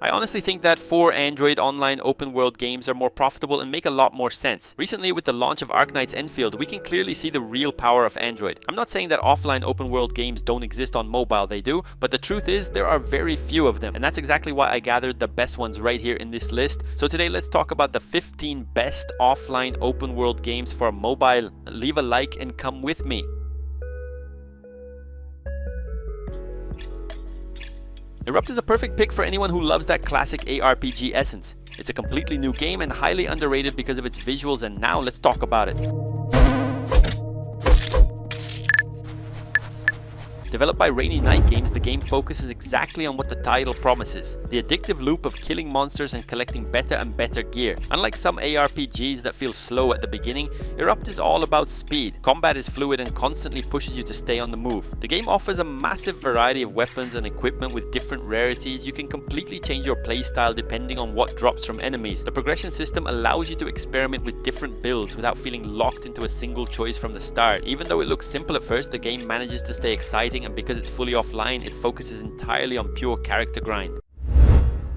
I honestly think that for Android, online open world games are more profitable and make a lot more sense. Recently, with the launch of Arknight's Enfield, we can clearly see the real power of Android. I'm not saying that offline open world games don't exist on mobile, they do, but the truth is there are very few of them, and that's exactly why I gathered the best ones right here in this list. So today let's talk about the 15 best offline open world games for mobile. Leave a like and come with me. IRRUPT is a perfect pick for anyone who loves that classic ARPG essence. It's a completely new game and highly underrated because of its visuals, and now let's talk about it. Developed by Rainy Night Games, the game focuses exactly on what the title promises, the addictive loop of killing monsters and collecting better and better gear. Unlike some ARPGs that feel slow at the beginning, IRRUPT is all about speed. Combat is fluid and constantly pushes you to stay on the move. The game offers a massive variety of weapons and equipment with different rarities. You can completely change your playstyle depending on what drops from enemies. The progression system allows you to experiment with different builds without feeling locked into a single choice from the start. Even though it looks simple at first, the game manages to stay exciting, and because it's fully offline, it focuses entirely on pure character grind.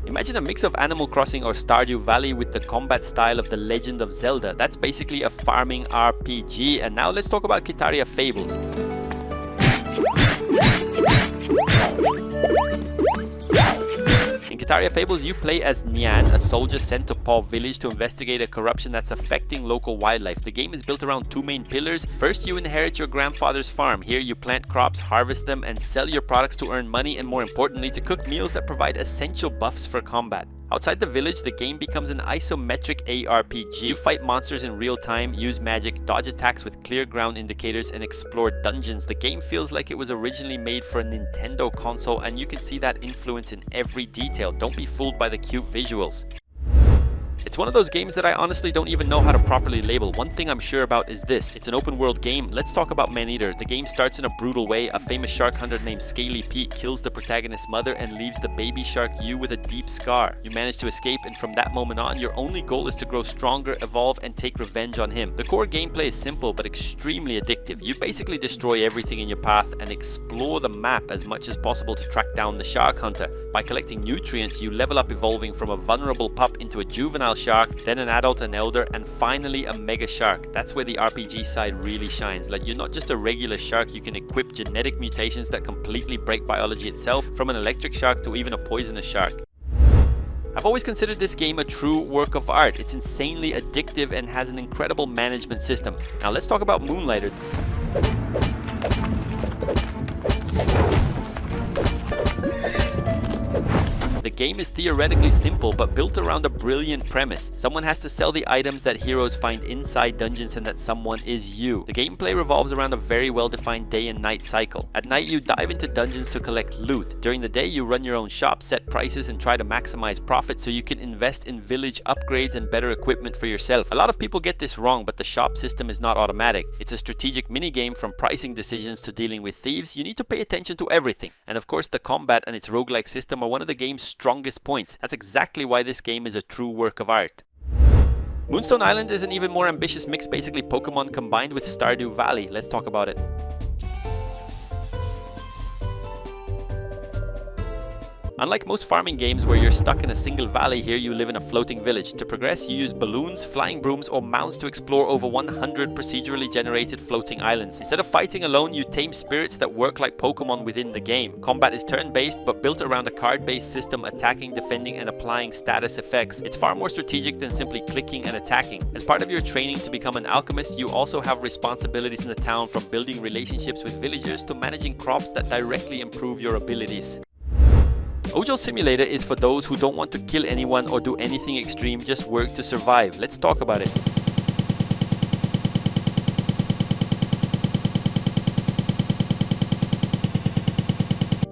Imagine a mix of Animal Crossing or Stardew Valley with the combat style of The Legend of Zelda. That's basically a farming RPG. And now let's talk about KITARA FABLES. In KITARA FABLES, you play as Nyan, a soldier sent to Paw Village to investigate a corruption that's affecting local wildlife. The game is built around two main pillars. First, you inherit your grandfather's farm. Here, you plant crops, harvest them, and sell your products to earn money, and more importantly, to cook meals that provide essential buffs for combat. Outside the village, the game becomes an isometric ARPG. You fight monsters in real time, use magic, dodge attacks with clear ground indicators, and explore dungeons. The game feels like it was originally made for a Nintendo console, and you can see that influence in every detail. Don't be fooled by the cute visuals. It's one of those games that I honestly don't even know how to properly label. One thing I'm sure about is this: it's an open world game. Let's talk about MANEATER. The game starts in a brutal way. A famous shark hunter named Scaly Pete kills the protagonist's mother and leaves the baby shark you with a deep scar. You manage to escape, and from that moment on, your only goal is to grow stronger, evolve, and take revenge on him. The core gameplay is simple but extremely addictive. You basically destroy everything in your path and explore the map as much as possible to track down the shark hunter. By collecting nutrients, you level up, evolving from a vulnerable pup into a juvenile shark, then an adult, an elder, and finally a mega shark. That's where the RPG side really shines. Like, you're not just a regular shark, you can equip genetic mutations that completely break biology itself, from an electric shark to even a poisonous shark. I've always considered this game a true work of art. It's insanely addictive and has an incredible management system. Now let's talk about Moonlighter. The game is theoretically simple but built around a brilliant premise. Someone has to sell the items that heroes find inside dungeons, and that someone is you. The gameplay revolves around a very well-defined day and night cycle. At night, you dive into dungeons to collect loot. During the day, you run your own shop, set prices, and try to maximize profit so you can invest in village upgrades and better equipment for yourself. A lot of people get this wrong, but the shop system is not automatic. It's a strategic minigame. From pricing decisions to dealing with thieves, you need to pay attention to everything. And of course, the combat and its roguelike system are one of the game's strongest points. That's exactly why this game is a true work of art. Moonstone Island is an even more ambitious mix, basically Pokemon combined with Stardew Valley. Let's talk about it. Unlike most farming games where you're stuck in a single valley, here you live in a floating village. To progress, you use balloons, flying brooms, or mounts to explore over 100 procedurally generated floating islands. Instead of fighting alone, you tame spirits that work like Pokemon within the game. Combat is turn-based but built around a card-based system, attacking, defending, and applying status effects. It's far more strategic than simply clicking and attacking. As part of your training to become an alchemist, you also have responsibilities in the town, from building relationships with villagers to managing crops that directly improve your abilities. OJOL Simulator is for those who don't want to kill anyone or do anything extreme, just work to survive. Let's talk about it.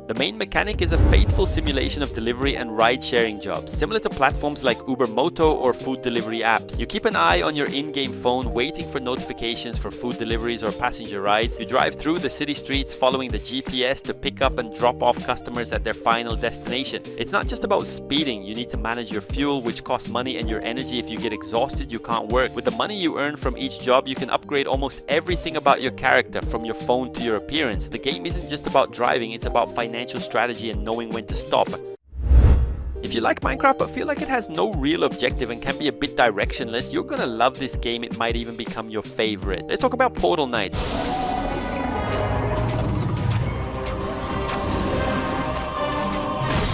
The main mechanic is a faithful simulation of delivery and ride-sharing jobs, similar to platforms like Uber Moto or food delivery apps. You keep an eye on your in-game phone, waiting for notifications for food deliveries or passenger rides. You drive through the city streets following the GPS to pick up and drop off customers at their final destination. It's not just about speeding. You need to manage your fuel, which costs money, and your energy. If you get exhausted, you can't work. With the money you earn from each job, you can upgrade almost everything about your character, from your phone to your appearance. The game isn't just about driving, it's about financial strategy and knowing when to stop. If you like Minecraft but feel like it has no real objective and can be a bit directionless, you're gonna love this game. It might even become your favorite. Let's talk about Portal Knights.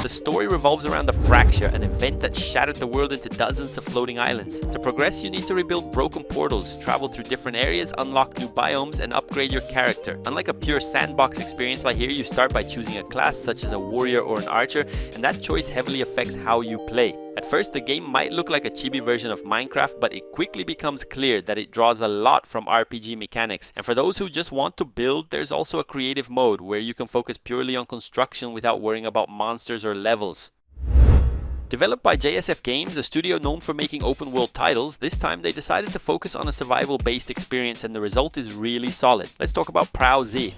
The story revolves around the Fracture, an event that shattered the world into dozens of floating islands. To progress, you need to rebuild broken portals, travel through different areas, unlock new biomes, and upgrade your character. Unlike a pure sandbox experience like here, you start by choosing a class such as a warrior or an archer, and that choice heavily affects how you play. At first, the game might look like a chibi version of Minecraft, but it quickly becomes clear that it draws a lot from RPG mechanics. And for those who just want to build, there's also a creative mode where you can focus purely on construction without worrying about monsters or levels. Developed by JSF Games, a studio known for making open world titles, this time they decided to focus on a survival based experience, and the result is really solid. Let's talk about PROW Z.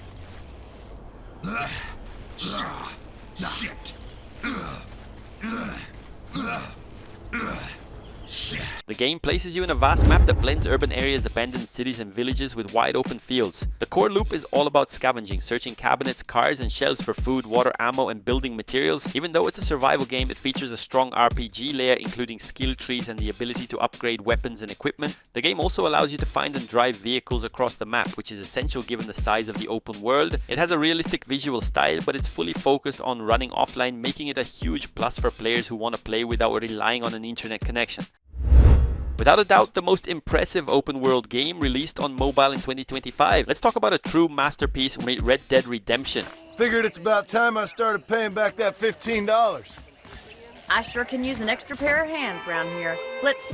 Shit. The game places you in a vast map that blends urban areas, abandoned cities and villages with wide open fields. The core loop is all about scavenging, searching cabinets, cars and shelves for food, water, ammo and building materials. Even though it's a survival game, it features a strong RPG layer including skill trees and the ability to upgrade weapons and equipment. The game also allows you to find and drive vehicles across the map, which is essential given the size of the open world. It has a realistic visual style, but it's fully focused on running offline, making it a huge plus for players who want to play without relying on an internet connection. Without a doubt, the most impressive open world game released on mobile in 2025. Let's talk about a true masterpiece, Red Dead Redemption. Figured it's about time I started paying back that $15. I sure can use an extra pair of hands around here.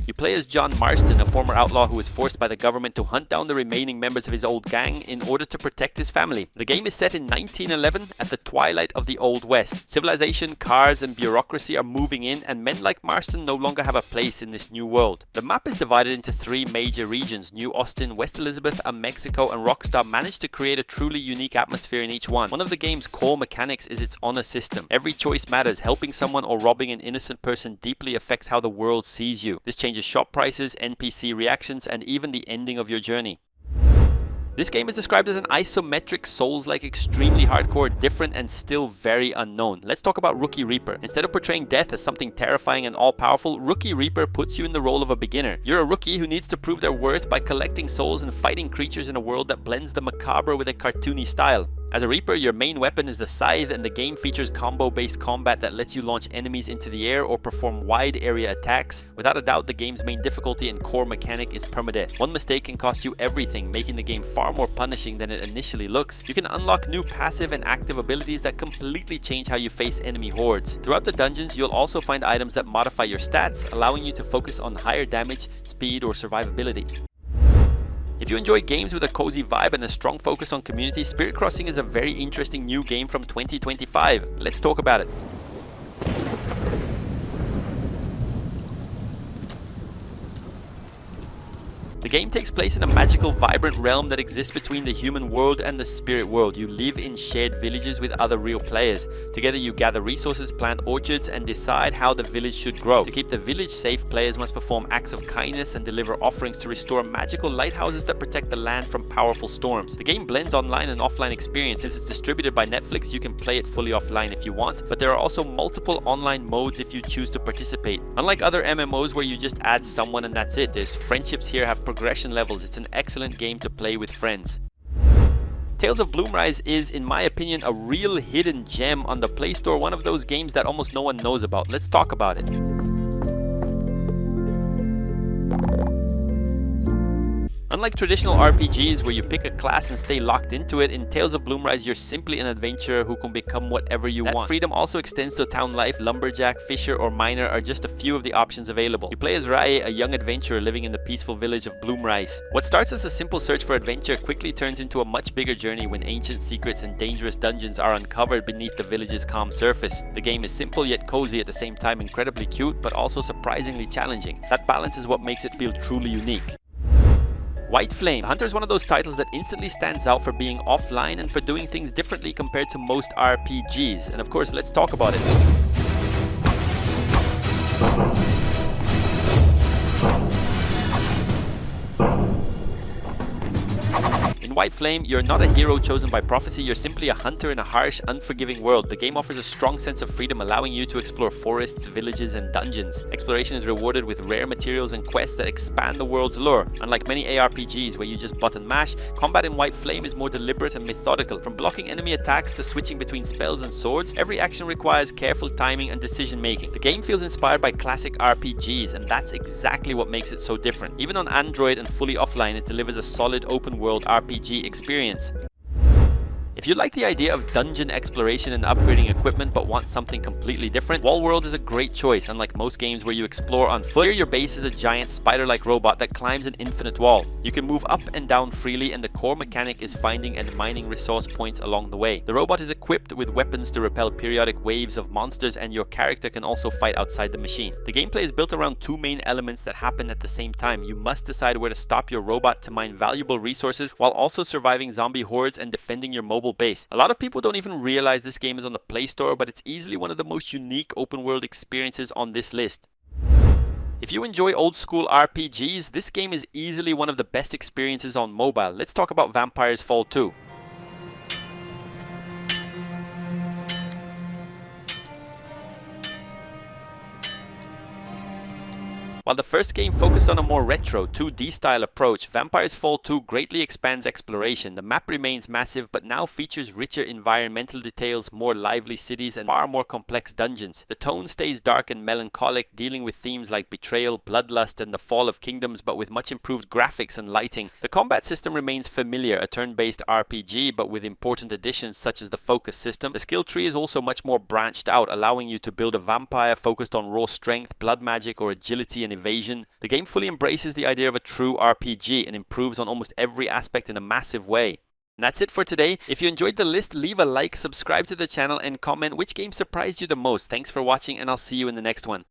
You play as John Marston, a former outlaw who was forced by the government to hunt down the remaining members of his old gang in order to protect his family. The game is set in 1911 at the twilight of the Old West. Civilization, cars and bureaucracy are moving in, and men like Marston no longer have a place in this new world. The map is divided into three major regions: New Austin, West Elizabeth and Mexico, and Rockstar managed to create a truly unique atmosphere in each one. One of the game's core mechanics is its honor system. Every choice matters. Helping someone or robbing an innocent person deeply affects how the world sees you. This changes shop prices, NPC reactions, and even the ending of your journey. This game is described as an isometric, Souls-like, extremely hardcore, different, and still very unknown. Let's talk about Rookie Reaper. Instead of portraying death as something terrifying and all-powerful, Rookie Reaper puts you in the role of a beginner. You're a rookie who needs to prove their worth by collecting souls and fighting creatures in a world that blends the macabre with a cartoony style. As a Reaper, your main weapon is the scythe, and the game features combo-based combat that lets you launch enemies into the air or perform wide area attacks. Without a doubt, the game's main difficulty and core mechanic is permadeath. One mistake can cost you everything, making the game far more punishing than it initially looks. You can unlock new passive and active abilities that completely change how you face enemy hordes. Throughout the dungeons, you'll also find items that modify your stats, allowing you to focus on higher damage, speed, or survivability. If you enjoy games with a cozy vibe and a strong focus on community, Spirit Crossing is a very interesting new game from 2025. Let's talk about it. The game takes place in a magical, vibrant realm that exists between the human world and the spirit world. You live in shared villages with other real players. Together you gather resources, plant orchards, and decide how the village should grow. To keep the village safe, players must perform acts of kindness and deliver offerings to restore magical lighthouses that protect the land from powerful storms. The game blends online and offline experience. Since it's distributed by Netflix, you can play it fully offline if you want, but there are also multiple online modes if you choose to participate. Unlike other MMOs where you just add someone and that's it, there's friendships here have progression levels. It's an excellent game to play with friends. Tales of BLOOMRISE is, in my opinion, a real hidden gem on the Play Store, one of those games that almost no one knows about. Let's talk about it. Unlike traditional RPGs where you pick a class and stay locked into it, in Tales of BLOOMRISE you're simply an adventurer who can become whatever you want. That freedom also extends to town life. Lumberjack, fisher or miner are just a few of the options available. You play as Rae, a young adventurer living in the peaceful village of BLOOMRISE. What starts as a simple search for adventure quickly turns into a much bigger journey when ancient secrets and dangerous dungeons are uncovered beneath the village's calm surface. The game is simple yet cozy, at the same time incredibly cute but also surprisingly challenging. That balance is what makes it feel truly unique. White Flame. Hunter is one of those titles that instantly stands out for being offline and for doing things differently compared to most RPGs. And of course, let's talk about it. In White Flame, you're not a hero chosen by prophecy, you're simply a hunter in a harsh, unforgiving world. The game offers a strong sense of freedom, allowing you to explore forests, villages, and dungeons. Exploration is rewarded with rare materials and quests that expand the world's lore. Unlike many ARPGs where you just button mash, combat in White Flame is more deliberate and methodical. From blocking enemy attacks to switching between spells and swords, every action requires careful timing and decision making. The game feels inspired by classic RPGs, and that's exactly what makes it so different. Even on Android and fully offline, it delivers a solid open world RPG experience. If you like the idea of dungeon exploration and upgrading equipment but want something completely different, Wallworld is a great choice. Unlike most games where you explore on foot, here your base is a giant spider-like robot that climbs an infinite wall. You can move up and down freely, and the core mechanic is finding and mining resource points along the way. The robot is equipped with weapons to repel periodic waves of monsters, and your character can also fight outside the machine. The gameplay is built around two main elements that happen at the same time. You must decide where to stop your robot to mine valuable resources while also surviving zombie hordes and defending your mobile base. A lot of people don't even realize this game is on the Play Store, but it's easily one of the most unique open world experiences on this list. If you enjoy old school RPGs, this game is easily one of the best experiences on mobile. Let's talk about Vampires Fall 2. While the first game focused on a more retro 2D style approach, Vampires Fall 2 greatly expands exploration. The map remains massive but now features richer environmental details, more lively cities, and far more complex dungeons. The tone stays dark and melancholic, dealing with themes like betrayal, bloodlust, and the fall of kingdoms, but with much improved graphics and lighting. The combat system remains familiar, a turn-based RPG, but with important additions such as the focus system. The skill tree is also much more branched out, allowing you to build a vampire focused on raw strength, blood magic, or agility and evasion. The game fully embraces the idea of a true RPG and improves on almost every aspect in a massive way. And that's it for today. If you enjoyed the list, leave a like, subscribe to the channel, and comment which game surprised you the most. Thanks for watching, and I'll see you in the next one.